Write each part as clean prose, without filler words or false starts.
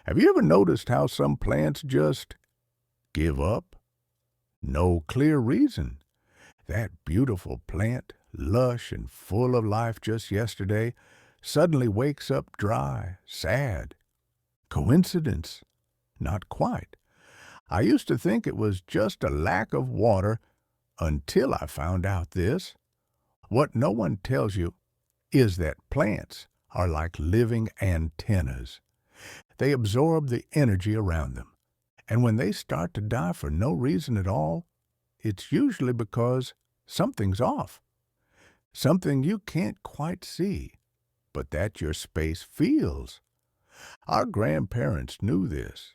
Have you ever noticed how some plants just give up? No clear reason. That beautiful plant, lush and full of life just yesterday, suddenly wakes up dry, sad. Coincidence? Not quite. I used to think it was just a lack of water until I found out this. What no one tells you is that plants are like living antennas. They absorb the energy around them. And when they start to die for no reason at all, it's usually because something's off. Something you can't quite see, but that your space feels. Our grandparents knew this.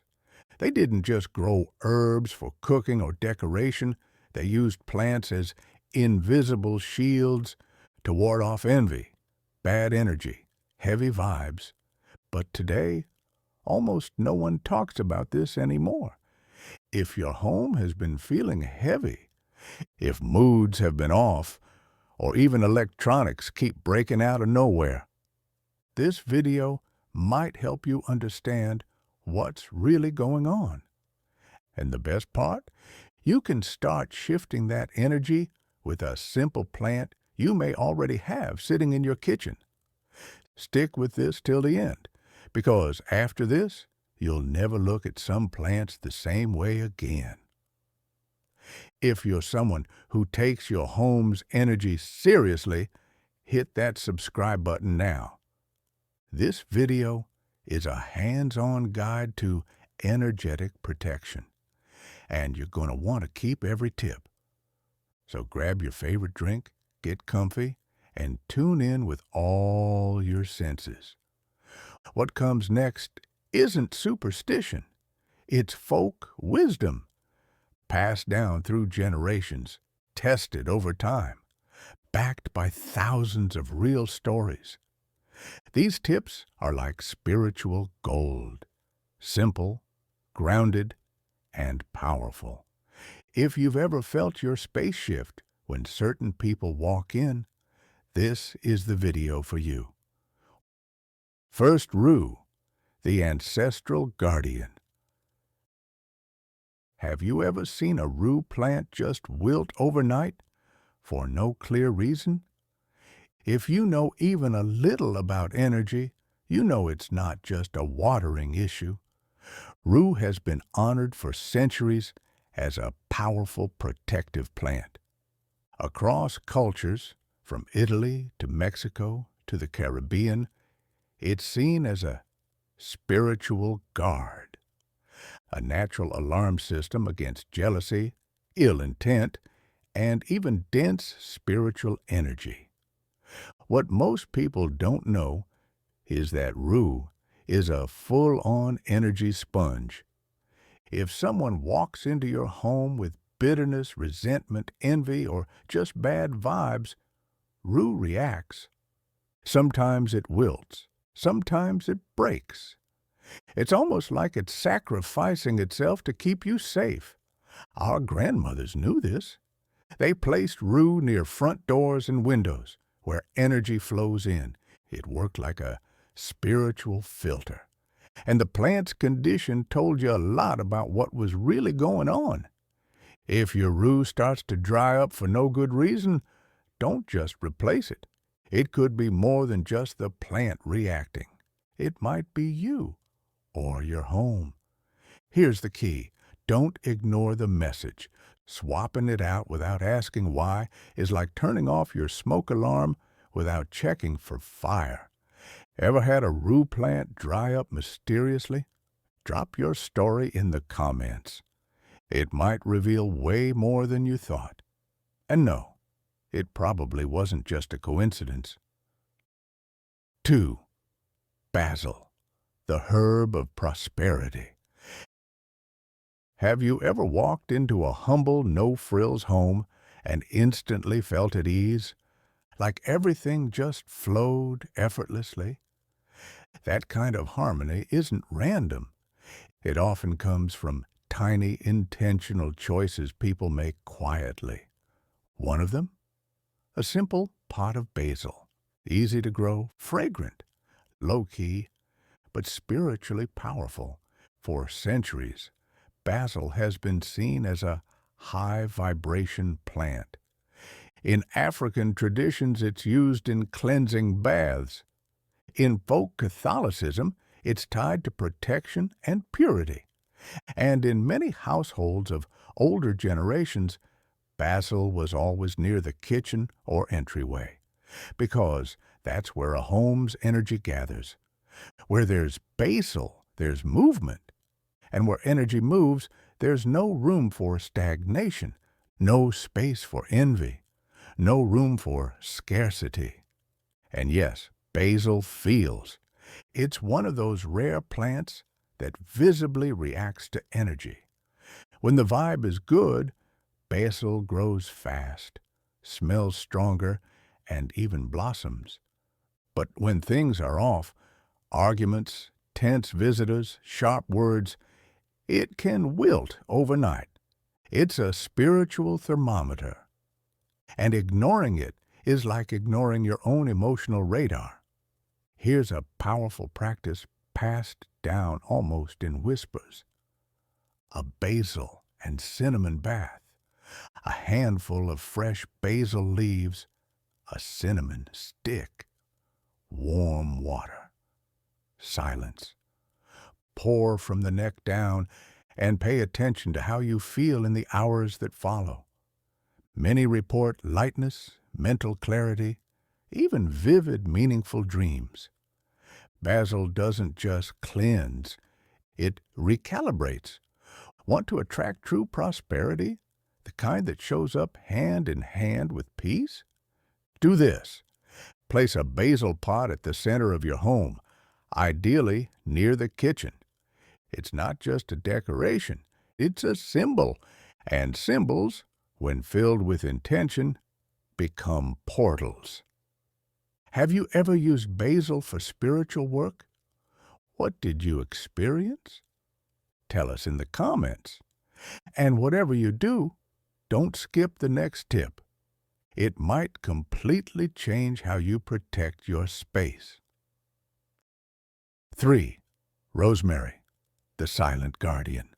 They didn't just grow herbs for cooking or decoration. They used plants as invisible shields to ward off envy, bad energy, heavy vibes. But today, almost no one talks about this anymore. If your home has been feeling heavy, if moods have been off, or even electronics keep breaking out of nowhere, this video might help you understand what's really going on. And the best part? You can start shifting that energy with a simple plant you may already have sitting in your kitchen. Stick with this till the end, because after this, you'll never look at some plants the same way again. If you're someone who takes your home's energy seriously, hit that subscribe button now. This video is a hands-on guide to energetic protection, and you're going to want to keep every tip. So grab your favorite drink, get comfy, and tune in with all your senses. What comes next isn't superstition. It's folk wisdom, passed down through generations, tested over time, backed by thousands of real stories. These tips are like spiritual gold, simple, grounded, and powerful. If you've ever felt your space shift when certain people walk in, this is the video for you. First, Rue, the ancestral guardian. Have you ever seen a rue plant just wilt overnight for no clear reason? If you know even a little about energy, you know it's not just a watering issue. Rue has been honored for centuries as a powerful protective plant. Across cultures, from Italy to Mexico to the Caribbean, it's seen as a spiritual guard, a natural alarm system against jealousy, ill intent, and even dense spiritual energy. What most people don't know is that Rue is a full-on energy sponge. If someone walks into your home with bitterness, resentment, envy, or just bad vibes, Rue reacts. Sometimes it wilts, sometimes it breaks. It's almost like it's sacrificing itself to keep you safe. Our grandmothers knew this. They placed Rue near front doors and windows, where energy flows in. It worked like a spiritual filter. And the plant's condition told you a lot about what was really going on. If your rue starts to dry up for no good reason, don't just replace it. It could be more than just the plant reacting. It might be you or your home. Here's the key. Don't ignore the message. Swapping it out without asking why is like turning off your smoke alarm without checking for fire. Ever had a rue plant dry up mysteriously? Drop your story in the comments. It might reveal way more than you thought. And no, it probably wasn't just a coincidence. 2. Basil, the herb of prosperity. Have you ever walked into a humble, no-frills home and instantly felt at ease, like everything just flowed effortlessly? That kind of harmony isn't random. It often comes from tiny, intentional choices people make quietly. One of them? A simple pot of basil. Easy to grow, fragrant, low-key, but spiritually powerful. For centuries, basil has been seen as a high-vibration plant. In African traditions, it's used in cleansing baths. In folk Catholicism, it's tied to protection and purity. And in many households of older generations, basil was always near the kitchen or entryway, because that's where a home's energy gathers. Where there's basil, there's movement. And where energy moves, there's no room for stagnation, no space for envy, no room for scarcity. And yes, basil feels. It's one of those rare plants that visibly reacts to energy. When the vibe is good, basil grows fast, smells stronger, and even blossoms. But when things are off, arguments, tense visitors, sharp words, it can wilt overnight. It's a spiritual thermometer. And ignoring it is like ignoring your own emotional radar. Here's a powerful practice passed down almost in whispers. A basil and cinnamon bath. A handful of fresh basil leaves. A cinnamon stick. Warm water. Silence. Pour from the neck down and pay attention to how you feel in the hours that follow. Many report lightness, mental clarity, even vivid, meaningful dreams. Basil doesn't just cleanse, it recalibrates. Want to attract true prosperity? The kind that shows up hand in hand with peace? Do this. Place a basil pot at the center of your home, ideally near the kitchen. It's not just a decoration, it's a symbol. And symbols, when filled with intention, become portals. Have you ever used basil for spiritual work? What did you experience? Tell us in the comments. And whatever you do, don't skip the next tip. It might completely change how you protect your space. 3. Rosemary, the silent guardian.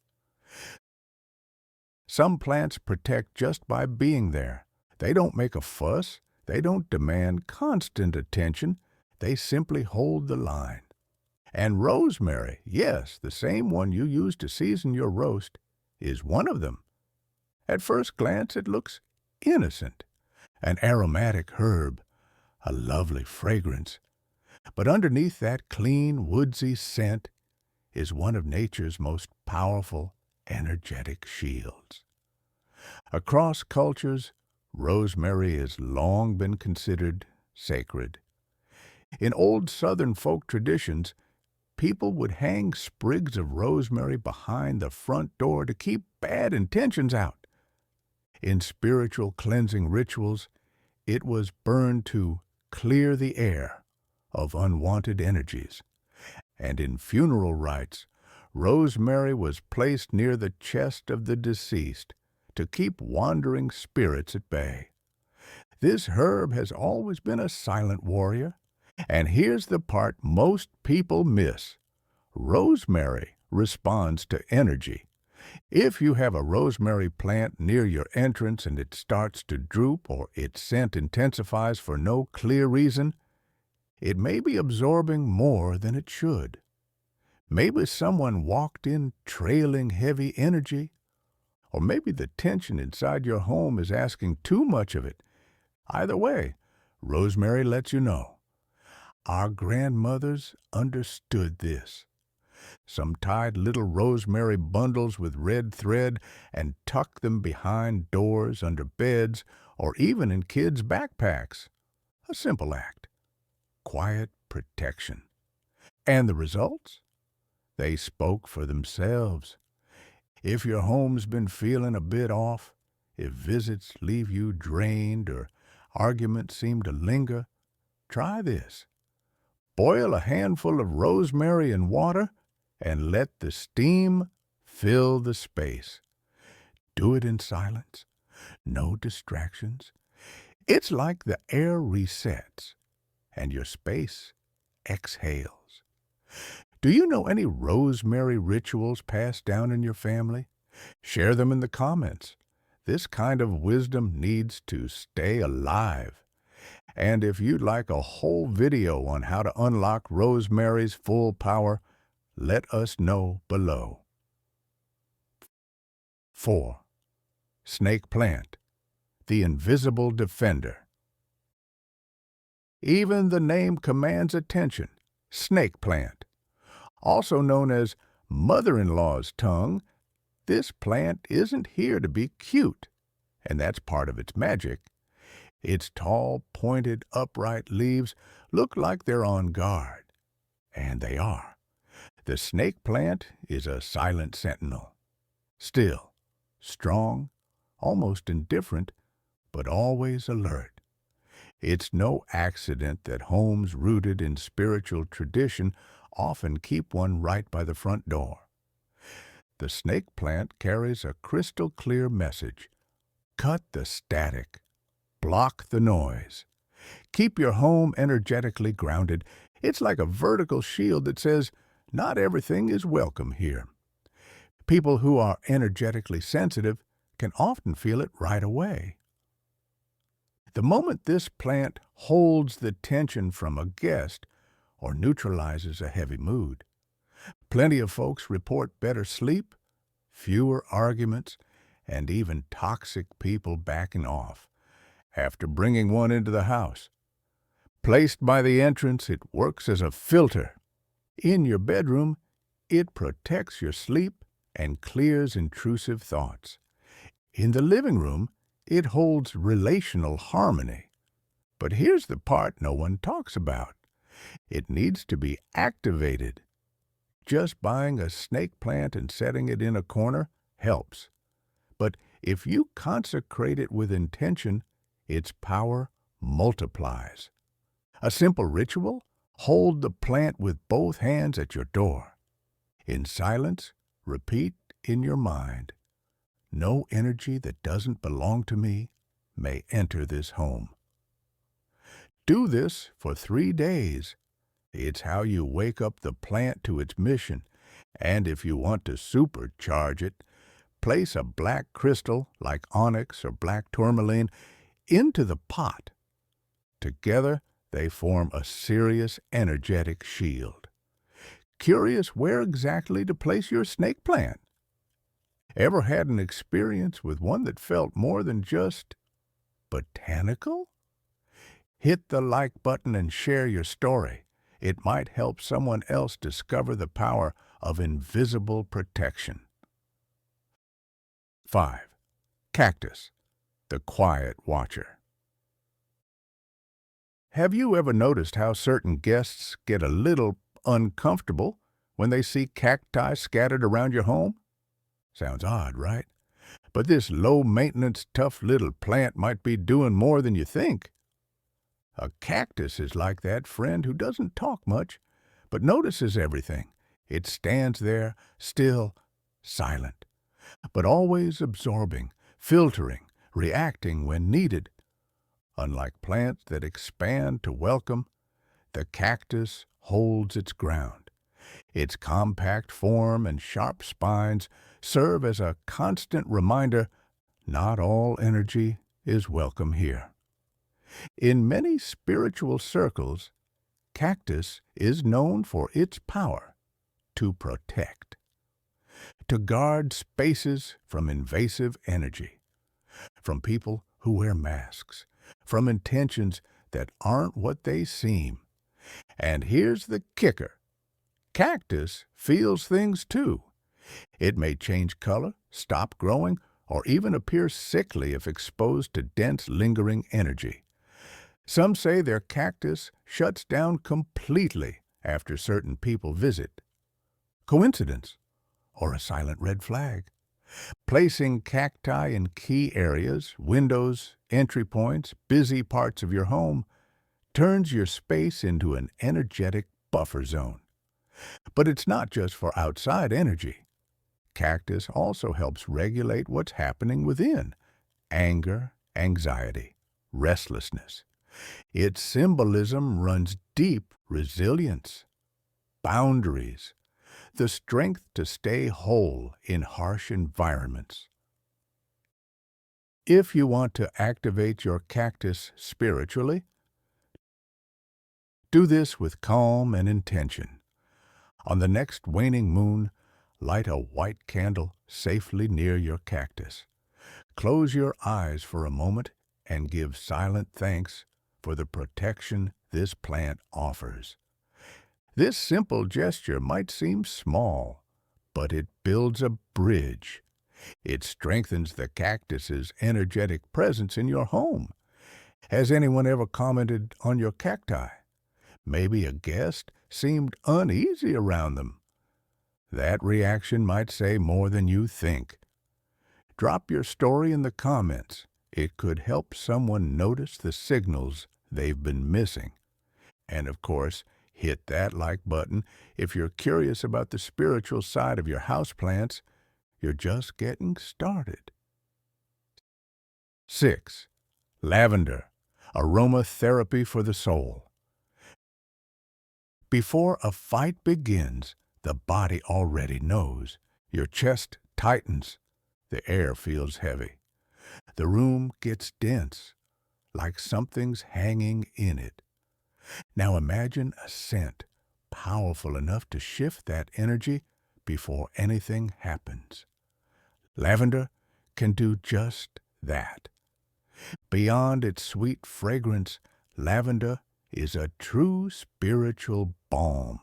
Some plants protect just by being there. They don't make a fuss. They don't demand constant attention. They simply hold the line. And rosemary, yes, the same one you use to season your roast, is one of them. At first glance, it looks innocent. An aromatic herb, a lovely fragrance. But underneath that clean, woodsy scent is one of nature's most powerful, energetic shields. Across cultures, rosemary has long been considered sacred. In old Southern folk traditions, people would hang sprigs of rosemary behind the front door to keep bad intentions out. In spiritual cleansing rituals, it was burned to clear the air of unwanted energies. And in funeral rites, rosemary was placed near the chest of the deceased to keep wandering spirits at bay. This herb has always been a silent warrior, and here's the part most people miss. Rosemary responds to energy. If you have a rosemary plant near your entrance and it starts to droop or its scent intensifies for no clear reason, it may be absorbing more than it should. Maybe someone walked in trailing heavy energy, or maybe the tension inside your home is asking too much of it. Either way, rosemary lets you know. Our grandmothers understood this. Some tied little rosemary bundles with red thread and tucked them behind doors, under beds, or even in kids' backpacks. A simple act. Quiet protection. And the results? They spoke for themselves. If your home's been feeling a bit off, if visits leave you drained or arguments seem to linger, try this. Boil a handful of rosemary in water and let the steam fill the space. Do it in silence. No distractions. It's like the air resets and your space exhales. Do you know any rosemary rituals passed down in your family? Share them in the comments. This kind of wisdom needs to stay alive. And if you'd like a whole video on how to unlock rosemary's full power, let us know below. 4. Snake plant, the invisible defender. Even the name commands attention. Snake plant. Also known as mother-in-law's tongue, this plant isn't here to be cute, and that's part of its magic. Its tall, pointed, upright leaves look like they're on guard, and they are. The snake plant is a silent sentinel. Still, strong, almost indifferent, but always alert. It's no accident that homes rooted in spiritual tradition often keep one right by the front door. The snake plant carries a crystal-clear message. Cut the static. Block the noise. Keep your home energetically grounded. It's like a vertical shield that says, not everything is welcome here. People who are energetically sensitive can often feel it right away. The moment this plant holds the tension from a guest or neutralizes a heavy mood, plenty of folks report better sleep, fewer arguments, and even toxic people backing off after bringing one into the house. Placed by the entrance, it works as a filter. In your bedroom, it protects your sleep and clears intrusive thoughts. In the living room, it holds relational harmony. But here's the part no one talks about. It needs to be activated. Just buying a snake plant and setting it in a corner helps. But if you consecrate it with intention, its power multiplies. A simple ritual: hold the plant with both hands at your door. In silence, repeat in your mind, no energy that doesn't belong to me may enter this home. Do this for 3 days. It's how you wake up the plant to its mission. And if you want to supercharge it, place a black crystal like onyx or black tourmaline into the pot. Together, they form a serious energetic shield. Curious where exactly to place your snake plant? Ever had an experience with one that felt more than just botanical? Hit the like button and share your story. It might help someone else discover the power of invisible protection. 5. Cactus, the quiet watcher. Have you ever noticed how certain guests get a little uncomfortable when they see cacti scattered around your home? Sounds odd, right? But this low-maintenance, tough little plant might be doing more than you think. A cactus is like that friend who doesn't talk much, but notices everything. It stands there, still, silent, but always absorbing, filtering, reacting when needed. Unlike plants that expand to welcome, the cactus holds its ground. Its compact form and sharp spines serve as a constant reminder not all energy is welcome here. In many spiritual circles, cactus is known for its power to protect, to guard spaces from invasive energy, from people who wear masks, from intentions that aren't what they seem. And here's the kicker. Cactus feels things too. It may change color, stop growing, or even appear sickly if exposed to dense, lingering energy. Some say their cactus shuts down completely after certain people visit. Coincidence? Or a silent red flag? Placing cacti in key areas, windows, entry points, busy parts of your home, turns your space into an energetic buffer zone. But it's not just for outside energy. Cactus also helps regulate what's happening within: anger, anxiety, restlessness. Its symbolism runs deep: resilience, boundaries, the strength to stay whole in harsh environments. If you want to activate your cactus spiritually, do this with calm and intention. On the next waning moon, light a white candle safely near your cactus. Close your eyes for a moment and give silent thanks for the protection this plant offers. This simple gesture might seem small, but it builds a bridge. It strengthens the cactus's energetic presence in your home. Has anyone ever commented on your cacti? Maybe a guest seemed uneasy around them. That reaction might say more than you think. Drop your story in the comments. It could help someone notice the signals they've been missing. And of course, hit that like button if you're curious about the spiritual side of your houseplants. You're just getting started. 6. Lavender, aromatherapy for the soul. Before a fight begins, the body already knows. Your chest tightens. The air feels heavy. The room gets dense, like something's hanging in it. Now imagine a scent powerful enough to shift that energy before anything happens. Lavender can do just that. Beyond its sweet fragrance, lavender is a true spiritual balm.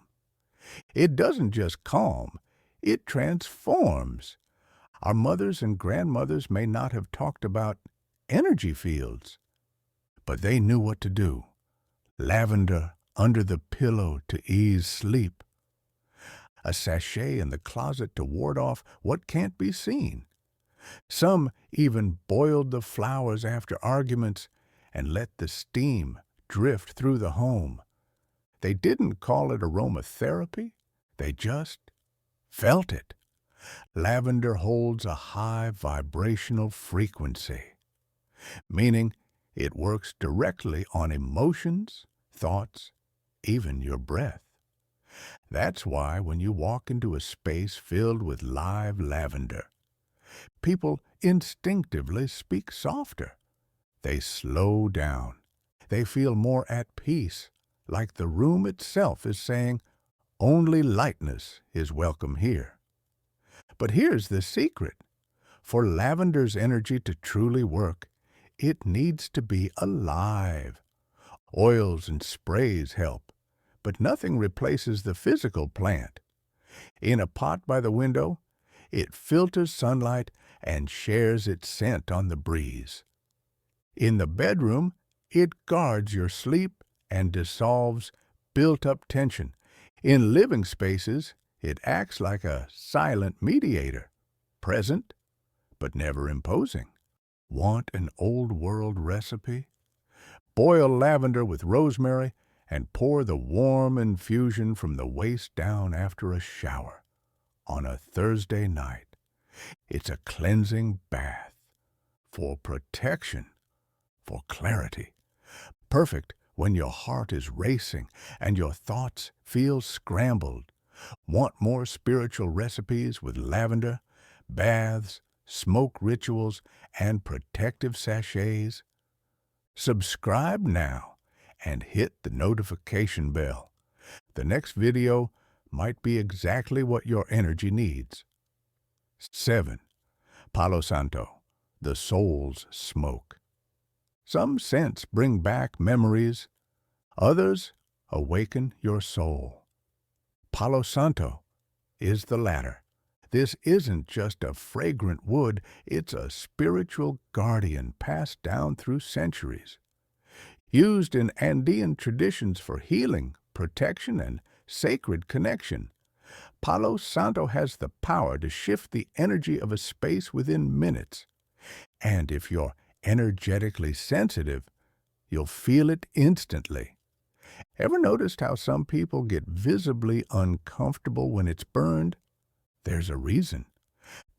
It doesn't just calm, it transforms. Our mothers and grandmothers may not have talked about energy fields, but they knew what to do. Lavender under the pillow to ease sleep. A sachet in the closet to ward off what can't be seen. Some even boiled the flowers after arguments and let the steam drift through the home. They didn't call it aromatherapy, they just felt it. Lavender holds a high vibrational frequency, meaning it works directly on emotions, thoughts, even your breath. That's why when you walk into a space filled with live lavender, people instinctively speak softer. They slow down. They feel more at peace, like the room itself is saying, only lightness is welcome here. But here's the secret. For lavender's energy to truly work, it needs to be alive. Oils and sprays help, but nothing replaces the physical plant. In a pot by the window, it filters sunlight and shares its scent on the breeze. In the bedroom, it guards your sleep and dissolves built-up tension. In living spaces, it acts like a silent mediator, present but never imposing. Want an old-world recipe? Boil lavender with rosemary and pour the warm infusion from the waist down after a shower on a Thursday night. It's a cleansing bath for protection, for clarity. Perfect when your heart is racing and your thoughts feel scrambled. Want more spiritual recipes with lavender, baths, smoke rituals, and protective sachets? Subscribe now and hit the notification bell. The next video might be exactly what your energy needs. 7. Palo Santo, the soul's smoke. Some scents bring back memories, others awaken your soul. Palo Santo is the latter. This isn't just a fragrant wood, it's a spiritual guardian passed down through centuries. Used in Andean traditions for healing, protection, and sacred connection, Palo Santo has the power to shift the energy of a space within minutes. And if you're energetically sensitive, you'll feel it instantly. Ever noticed how some people get visibly uncomfortable when it's burned? There's a reason.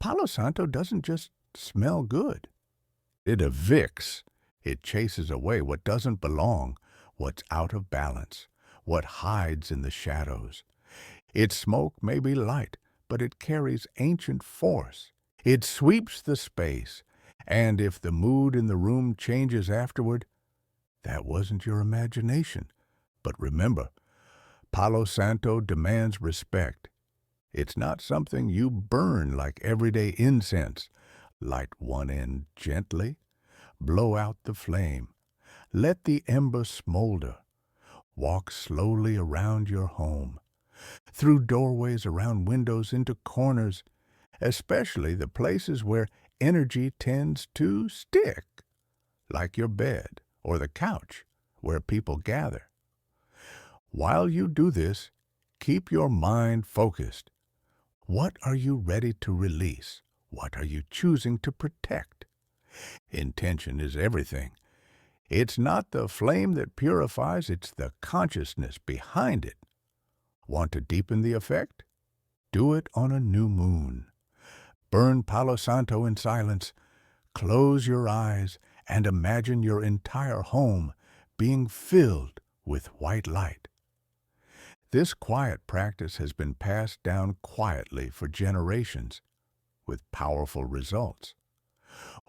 Palo Santo doesn't just smell good. It evicts. It chases away what doesn't belong, what's out of balance, what hides in the shadows. Its smoke may be light, but it carries ancient force. It sweeps the space, and if the mood in the room changes afterward, that wasn't your imagination. But remember, Palo Santo demands respect. It's not something you burn like everyday incense. Light one end gently, blow out the flame. Let the ember smolder. Walk slowly around your home, through doorways, around windows, into corners, especially the places where energy tends to stick, like your bed or the couch where people gather. While you do this, keep your mind focused. What are you ready to release? What are you choosing to protect? Intention is everything. It's not the flame that purifies, it's the consciousness behind it. Want to deepen the effect? Do it on a new moon. Burn Palo Santo in silence. Close your eyes and imagine your entire home being filled with white light. This quiet practice has been passed down quietly for generations, with powerful results.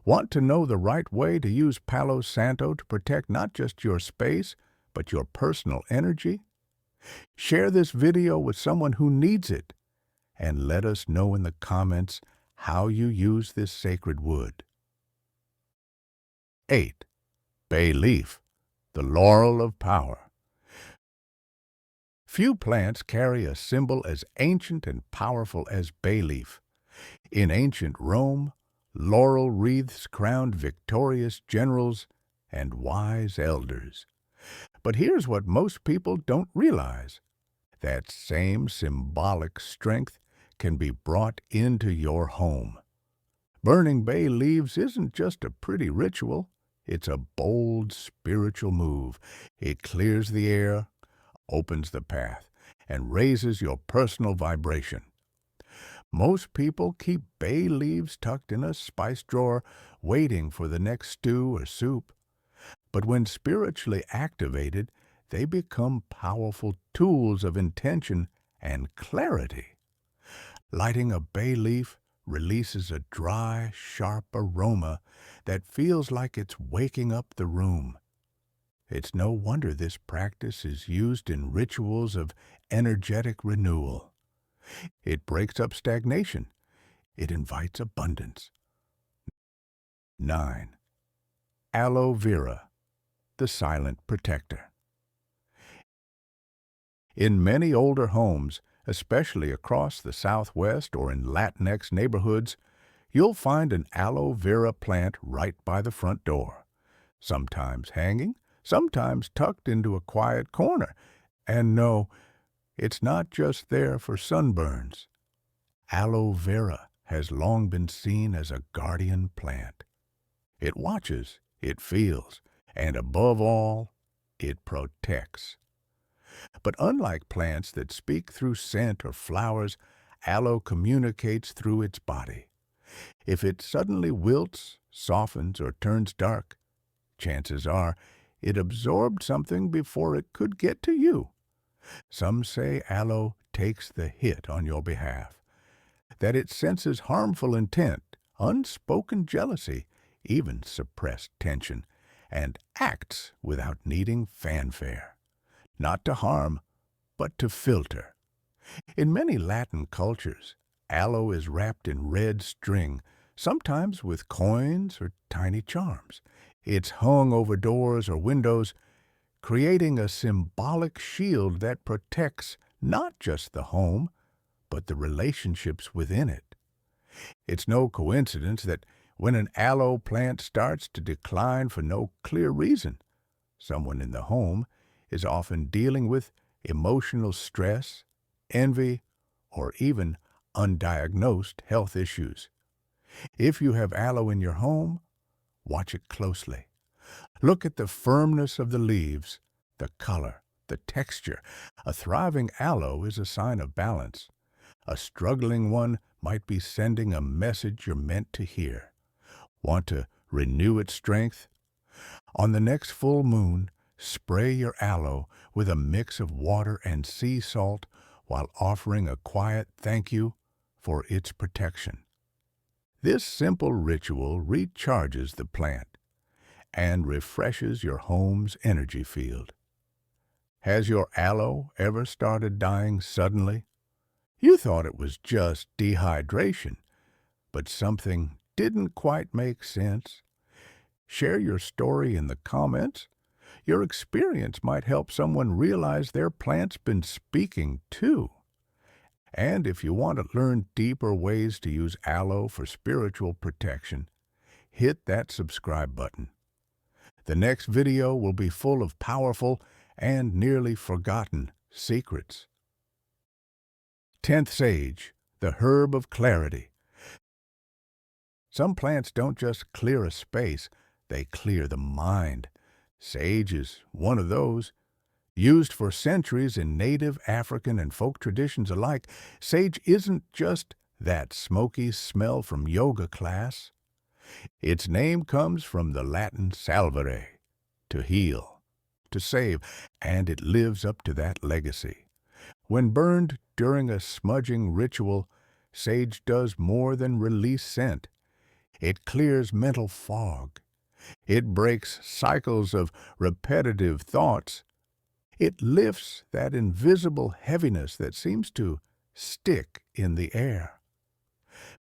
Want to know the right way to use Palo Santo to protect not just your space, but your personal energy? Share this video with someone who needs it, and let us know in the comments how you use this sacred wood. 8. Bay leaf, the laurel of power. Few plants carry a symbol as ancient and powerful as bay leaf. In ancient Rome, laurel wreaths crowned victorious generals and wise elders. But here's what most people don't realize. That same symbolic strength can be brought into your home. Burning bay leaves isn't just a pretty ritual. It's a bold spiritual move. It clears the air, opens the path, and raises your personal vibration. Most people keep bay leaves tucked in a spice drawer, waiting for the next stew or soup. But when spiritually activated, they become powerful tools of intention and clarity. Lighting a bay leaf releases a dry, sharp aroma that feels like it's waking up the room. It's no wonder this practice is used in rituals of energetic renewal. It breaks up stagnation. It invites abundance. 9. Aloe Vera, the silent protector. In many older homes, especially across the Southwest or in Latinx neighborhoods, you'll find an aloe vera plant right by the front door, sometimes hanging, sometimes tucked into a quiet corner. And no, it's not just there for sunburns. Aloe vera has long been seen as a guardian plant. It watches, it feels, and above all, it protects. But unlike plants that speak through scent or flowers, aloe communicates through its body. If it suddenly wilts, softens, or turns dark, chances are it absorbed something before it could get to you. Some say aloe takes the hit on your behalf, that it senses harmful intent, unspoken jealousy, even suppressed tension, and acts without needing fanfare. Not to harm, but to filter. In many Latin cultures, aloe is wrapped in red string, sometimes with coins or tiny charms. It's hung over doors or windows, creating a symbolic shield that protects not just the home, but the relationships within it. It's no coincidence that when an aloe plant starts to decline for no clear reason, someone in the home is often dealing with emotional stress, envy, or even undiagnosed health issues. If you have aloe in your home, watch it closely. Look at the firmness of the leaves, the color, the texture. A thriving aloe is a sign of balance. A struggling one might be sending a message you're meant to hear. Want to renew its strength? On the next full moon, spray your aloe with a mix of water and sea salt while offering a quiet thank you for its protection. This simple ritual recharges the plant and refreshes your home's energy field. Has your aloe ever started dying suddenly? You thought it was just dehydration, but something didn't quite make sense. Share your story in the comments. Your experience might help someone realize their plant's been speaking too. And if you want to learn deeper ways to use aloe for spiritual protection, hit that subscribe button. The next video will be full of powerful and nearly forgotten secrets. 10th Sage, the herb of clarity. Some plants don't just clear a space, they clear the mind. Sage is one of those. Used for centuries in native, African, and folk traditions alike, sage isn't just that smoky smell from yoga class. Its name comes from the Latin salvare, to heal, to save, and it lives up to that legacy. When burned during a smudging ritual, sage does more than release scent. It clears mental fog. It breaks cycles of repetitive thoughts. It lifts that invisible heaviness that seems to stick in the air.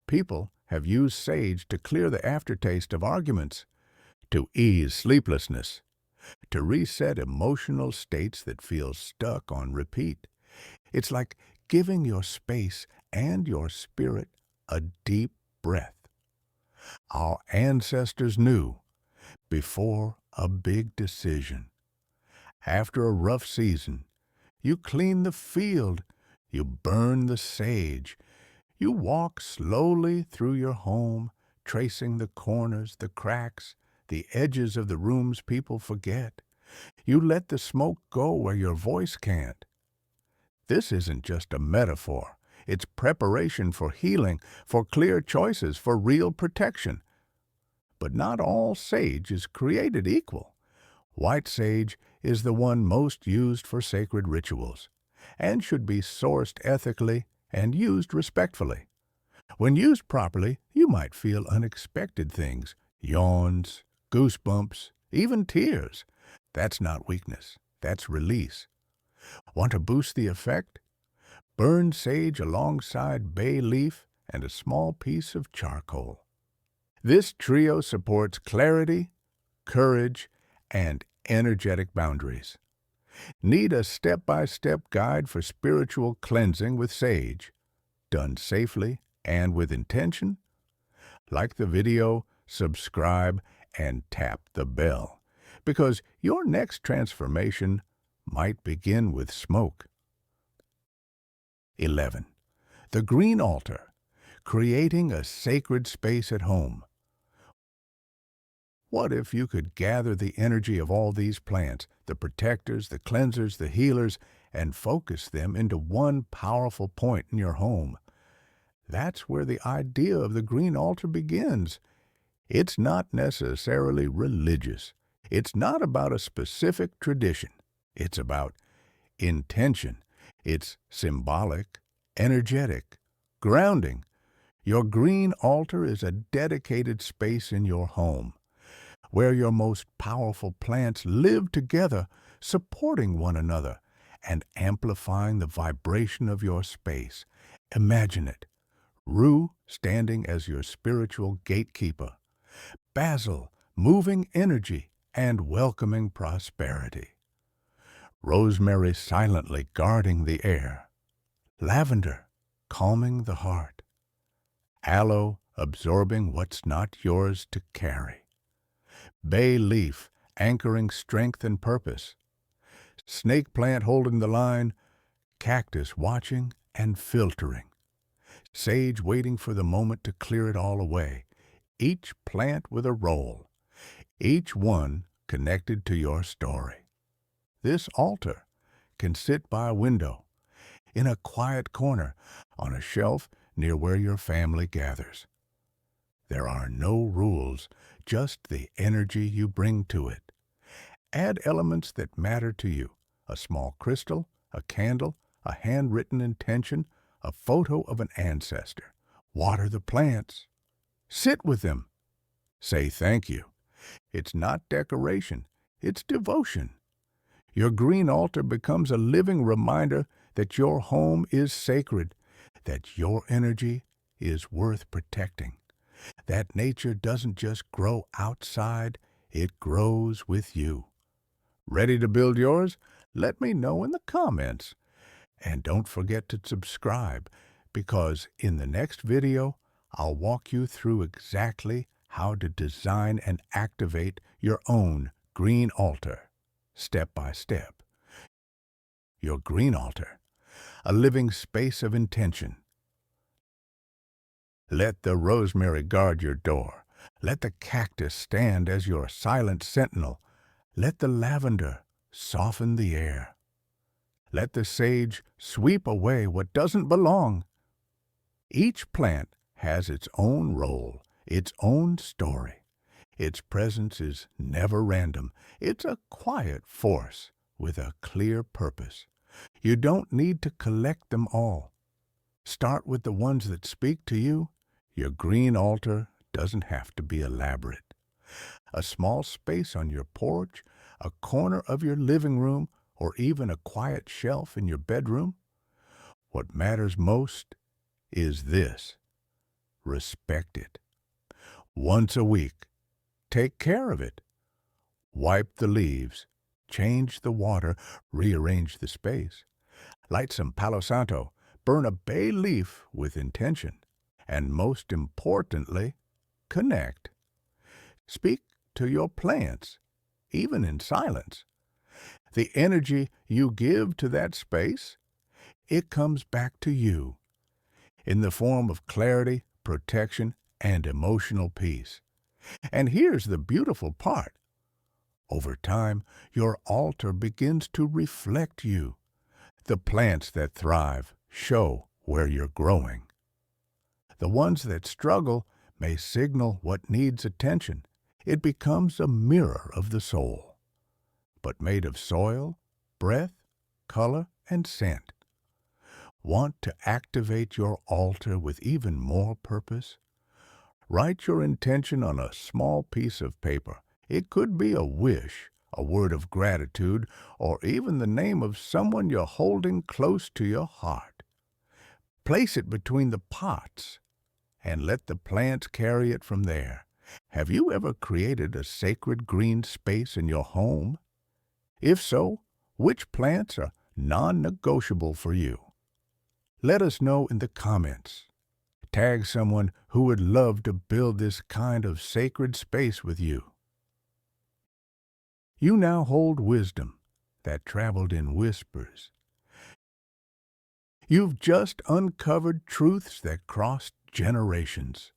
People have used sage to clear the aftertaste of arguments, to ease sleeplessness, to reset emotional states that feel stuck on repeat. It's like giving your space and your spirit a deep breath. Our ancestors knew before a big decision. After a rough season, you clean the field, you burn the sage, you walk slowly through your home, tracing the corners, the cracks, the edges of the rooms people forget. You let the smoke go where your voice can't. This isn't just a metaphor. It's preparation for healing, for clear choices, for real protection. But not all sage is created equal. White sage is the one most used for sacred rituals, and should be sourced ethically and used respectfully. When used properly, you might feel unexpected things, yawns, goosebumps, even tears. That's not weakness, that's release. Want to boost the effect? Burn sage alongside bay leaf and a small piece of charcoal. This trio supports clarity, courage, and energetic boundaries. Need a step-by-step guide for spiritual cleansing with sage, done safely and with intention? Like the video, subscribe, and tap the bell, because your next transformation might begin with smoke. 11. The green altar, creating a sacred space at home. What if you could gather the energy of all these plants, the protectors, the cleansers, the healers, and focus them into one powerful point in your home? That's where the idea of the green altar begins. It's not necessarily religious. It's not about a specific tradition. It's about intention. It's symbolic, energetic, grounding. Your green altar is a dedicated space in your home, where your most powerful plants live together, supporting one another and amplifying the vibration of your space. Imagine it. Rue standing as your spiritual gatekeeper. Basil moving energy and welcoming prosperity. Rosemary silently guarding the air. Lavender calming the heart. Aloe absorbing what's not yours to carry. Bay leaf anchoring strength and purpose. Snake plant holding the line. Cactus watching and filtering. Sage waiting for the moment to clear it all away. Each plant with a role. Each one connected to your story. This altar can sit by a window, in a quiet corner, on a shelf near where your family gathers. There are no rules, just the energy you bring to it. Add elements that matter to you, a small crystal, a candle, a handwritten intention, a photo of an ancestor. Water the plants. Sit with them. Say thank you. It's not decoration, it's devotion. Your green altar becomes a living reminder that your home is sacred, that your energy is worth protecting, that nature doesn't just grow outside, it grows with you. Ready to build yours? Let me know in the comments. And don't forget to subscribe, because in the next video, I'll walk you through exactly how to design and activate your own green altar, step by step. Your green altar, a living space of intention. Let the rosemary guard your door. Let the cactus stand as your silent sentinel. Let the lavender soften the air. Let the sage sweep away what doesn't belong. Each plant has its own role, its own story. Its presence is never random. It's a quiet force with a clear purpose. You don't need to collect them all. Start with the ones that speak to you. Your green altar doesn't have to be elaborate. A small space on your porch, a corner of your living room, or even a quiet shelf in your bedroom. What matters most is this: respect it. Once a week, take care of it. Wipe the leaves, change the water, rearrange the space. Light some Palo Santo, burn a bay leaf with intention, and most importantly, connect. Speak to your plants, even in silence. The energy you give to that space, it comes back to you in the form of clarity, protection, and emotional peace. And here's the beautiful part. Over time, your altar begins to reflect you. The plants that thrive show where you're growing. The ones that struggle may signal what needs attention. It becomes a mirror of the soul, but made of soil, breath, color, and scent. Want to activate your altar with even more purpose? Write your intention on a small piece of paper. It could be a wish, a word of gratitude, or even the name of someone you're holding close to your heart. Place it between the pots and let the plants carry it from there. Have you ever created a sacred green space in your home? If so, which plants are non-negotiable for you? Let us know in the comments. Tag someone who would love to build this kind of sacred space with you. You now hold wisdom that traveled in whispers. You've just uncovered truths that crossed generations.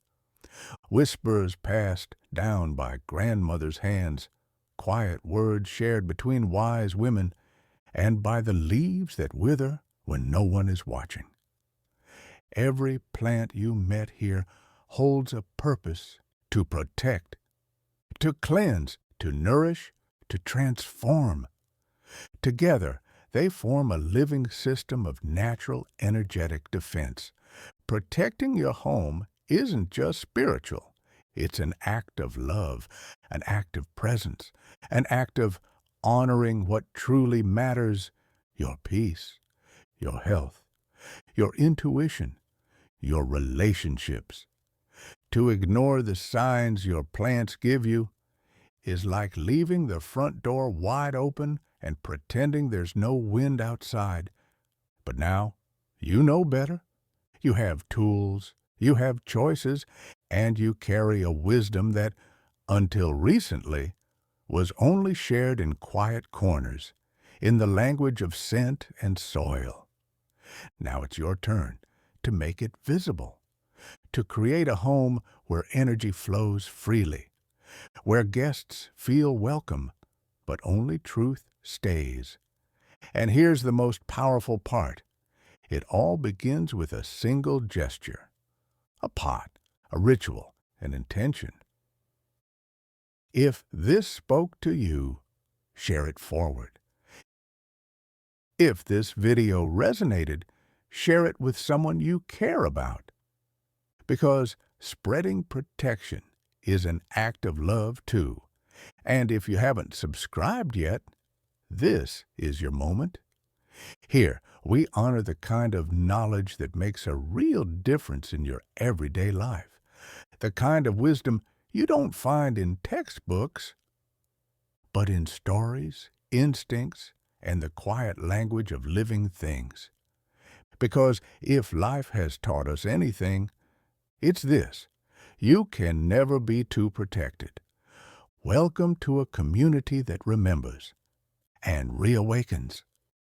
Whispers passed down by grandmothers' hands, quiet words shared between wise women, and by the leaves that wither when no one is watching. Every plant you met here holds a purpose: to protect, to cleanse, to nourish, to transform. Together, they form a living system of natural energetic defense. Protecting your home isn't just spiritual. It's an act of love, an act of presence, an act of honoring what truly matters: your peace, your health, your intuition, your relationships. To ignore the signs your plants give you is like leaving the front door wide open and pretending there's no wind outside. But now, you know better. You have tools, you have choices, and you carry a wisdom that, until recently, was only shared in quiet corners, in the language of scent and soil. Now it's your turn to make it visible, to create a home where energy flows freely, where guests feel welcome, but only truth stays. And here's the most powerful part. It all begins with a single gesture: a pot, a ritual, an intention. If this spoke to you, share it forward. If this video resonated, share it with someone you care about. Because spreading protection is an act of love too. And if you haven't subscribed yet, this is your moment. Here, we honor the kind of knowledge that makes a real difference in your everyday life. The kind of wisdom you don't find in textbooks, but in stories, instincts, and the quiet language of living things. Because if life has taught us anything, it's this: you can never be too protected. Welcome to a community that remembers and reawakens.